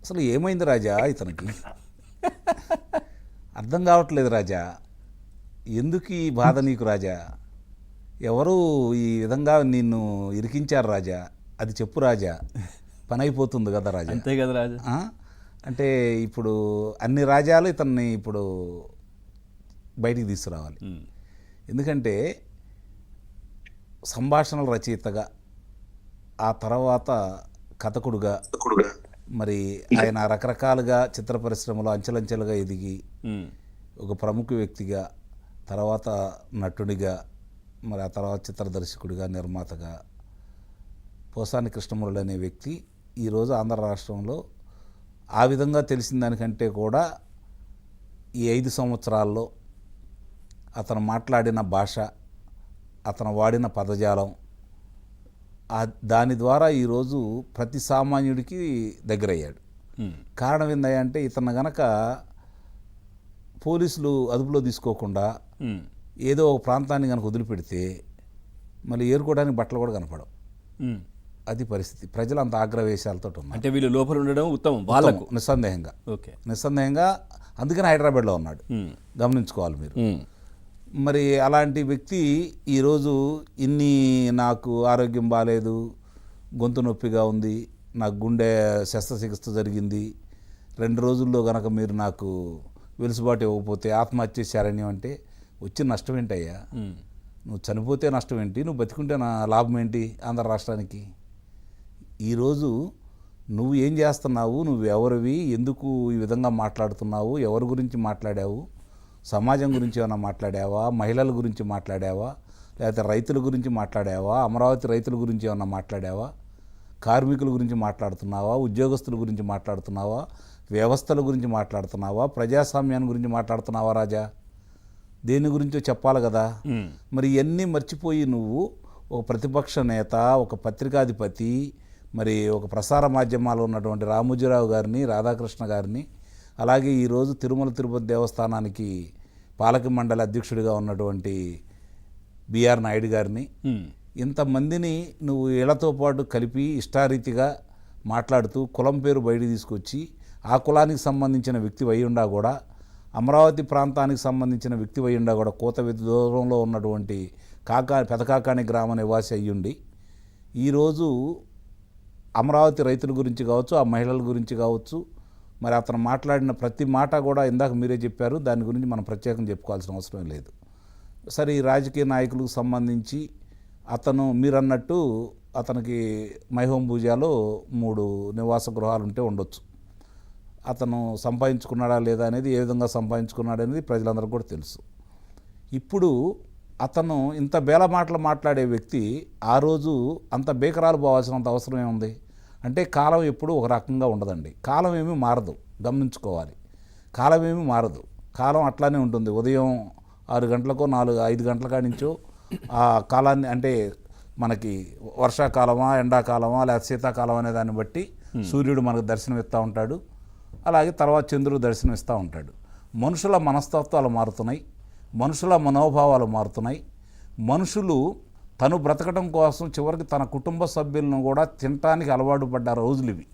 అసలు ఏమైంది రాజా ఇతనికి? అర్థం కావట్లేదు రాజా. ఎందుకు ఈ బాధ నీకు రాజా? ఎవరు ఈ విధంగా నిన్ను ఇరికించారు రాజా? అది చెప్పు రాజా. పని అయిపోతుంది కదా రాజా. అంతే కదా రాజా. అంటే ఇప్పుడు అన్ని రాజాలు ఇతన్ని ఇప్పుడు బయటికి తీసుకురావాలి. ఎందుకంటే సంభాషణల రచయితగా, ఆ తర్వాత కథకుడుగా, మరి ఆయన రకరకాలుగా చిత్ర పరిశ్రమలో అంచెలంచెలుగా ఎదిగి ఒక ప్రముఖ వ్యక్తిగా, తర్వాత నటుడిగా, మరి ఆ తర్వాత చిత్ర దర్శకుడిగా, నిర్మాతగా పోసాని కృష్ణమురళి అనే వ్యక్తి ఈరోజు ఆంధ్ర రాష్ట్రంలో ఆ విధంగా తెలిసిన దానికంటే కూడా ఈ 5 సంవత్సరాల్లో అతను మాట్లాడిన భాష, అతను వాడిన పదజాలం, దాని ద్వారా ఈరోజు ప్రతి సామాన్యుడికి దగ్గరయ్యాడు. కారణం ఏందంటే ఇతను గనక పోలీసులు అదుపులో తీసుకోకుండా ఏదో ఒక ప్రాంతాన్ని కనుక వదిలిపెడితే మళ్ళీ ఏరుకోవడానికి బట్టలు కూడా కనపడవు. అది పరిస్థితి. ప్రజలు అంత ఆగ్రవేశాలతో ఉన్నారు. అంటే వీళ్ళు లోపల ఉండడం ఉత్తమం వాళ్ళకు. నిస్సందేహంగా. ఓకే, నిస్సందేహంగా. అందుకని హైదరాబాద్లో ఉన్నాడు. గమనించుకోవాలి మీరు. మరి అలాంటి వ్యక్తి ఈరోజు నాకు ఆరోగ్యం బాగాలేదు, గొంతు నొప్పిగా ఉంది, నాకు గుండె శస్త్రచికిత్స జరిగింది, 2 రోజుల్లో కనుక మీరు నాకు వెలుసుబాటు ఇవ్వకపోతే ఆత్మహత్య చేశారని అంటే వచ్చిన నష్టం ఏంటయ్యా? నువ్వు చనిపోతే నష్టం ఏంటి, నువ్వు బతికుంటే నా లాభం ఏంటి ఆంధ్ర రాష్ట్రానికి? ఈరోజు నువ్వు ఏం చేస్తున్నావు, నువ్వు ఎవరివి, ఎందుకు ఈ విధంగా మాట్లాడుతున్నావు, ఎవరి గురించి మాట్లాడావు, సమాజం గురించి ఏమైనా మాట్లాడావా, మహిళల గురించి మాట్లాడావా, లేకపోతే రైతుల గురించి మాట్లాడావా, అమరావతి రైతుల గురించి ఏమైనా మాట్లాడావా, కార్మికుల గురించి మాట్లాడుతున్నావా, ఉద్యోగస్తుల గురించి మాట్లాడుతున్నావా, వ్యవస్థల గురించి మాట్లాడుతున్నావా, ప్రజాస్వామ్యాన్ని గురించి మాట్లాడుతున్నావా రాజా? దేని గురించో చెప్పాలి కదా. మరి ఇవన్నీ మర్చిపోయి నువ్వు ఒక ప్రతిపక్ష నేత, ఒక పత్రికాధిపతి, మరి ఒక ప్రసార మాధ్యమాల్లో ఉన్నటువంటి రామోజీరావు గారిని, రాధాకృష్ణ గారిని, అలాగే ఈరోజు తిరుమల తిరుపతి దేవస్థానానికి పాలక మండలి అధ్యక్షుడిగా ఉన్నటువంటి బిఆర్ నాయుడు గారిని, ఇంతమందిని నువ్వు ఇళ్లతో పాటు కలిపి ఇష్టారీతిగా మాట్లాడుతూ కులం పేరు బయట తీసుకొచ్చి ఆ కులానికి సంబంధించిన వ్యక్తి అయ్యుండా కూడా, అమరావతి ప్రాంతానికి సంబంధించిన వ్యక్తి అయ్యుండా కూడా, కోతవెత్తి దూరంలో ఉన్నటువంటి పెదకాకాని గ్రామ నివాసి అయ్యుండి ఈరోజు అమరావతి రైతుల గురించి కావచ్చు, ఆ మహిళల గురించి కావచ్చు, మరి అతను మాట్లాడిన ప్రతి మాట కూడా ఇందాక మీరే చెప్పారు, దాని గురించి మనం ప్రత్యేకంగా చెప్పుకోవాల్సిన అవసరం లేదు. సరే, ఈ రాజకీయ నాయకులకు సంబంధించి అతను మీరన్నట్టు అతనికి మైహోం భూజాలో 3 నివాస గృహాలు ఉంటే ఉండొచ్చు. అతను సంపాదించుకున్నాడా లేదా అనేది, ఏ విధంగా సంపాదించుకున్నాడు అనేది ప్రజలందరూ కూడా తెలుసు. ఇప్పుడు అతను ఇంత బేల మాటలు మాట్లాడే వ్యక్తి ఆ రోజు అంత బేకరాలు పోవాల్సినంత అవసరం ఏముంది? అంటే కాలం ఎప్పుడు ఒక రకంగా ఉండదండి. కాలం ఏమీ మారదు, గమనించుకోవాలి. కాలం ఏమీ మారదు, కాలం అట్లానే ఉంటుంది. ఉదయం 6 గంటలకో 5 గంటల కాడి నుంచో ఆ కాలాన్ని, అంటే మనకి వర్షాకాలమా, ఎండాకాలమా, లేదా శీతాకాలం అనే దాన్ని బట్టి సూర్యుడు మనకు దర్శనం ఇస్తూ ఉంటాడు. అలాగే తర్వాత చంద్రుడు దర్శనం ఇస్తూ ఉంటాడు. మనుషుల మనస్తత్వాలు మారుతున్నాయి, మనుషుల మనోభావాలు మారుతున్నాయి. మనుషులు తను బ్రతకడం కోసం చివరికి తన కుటుంబ సభ్యులను కూడా తినటానికి అలవాటు పడ్డ రోజులు ఇవి.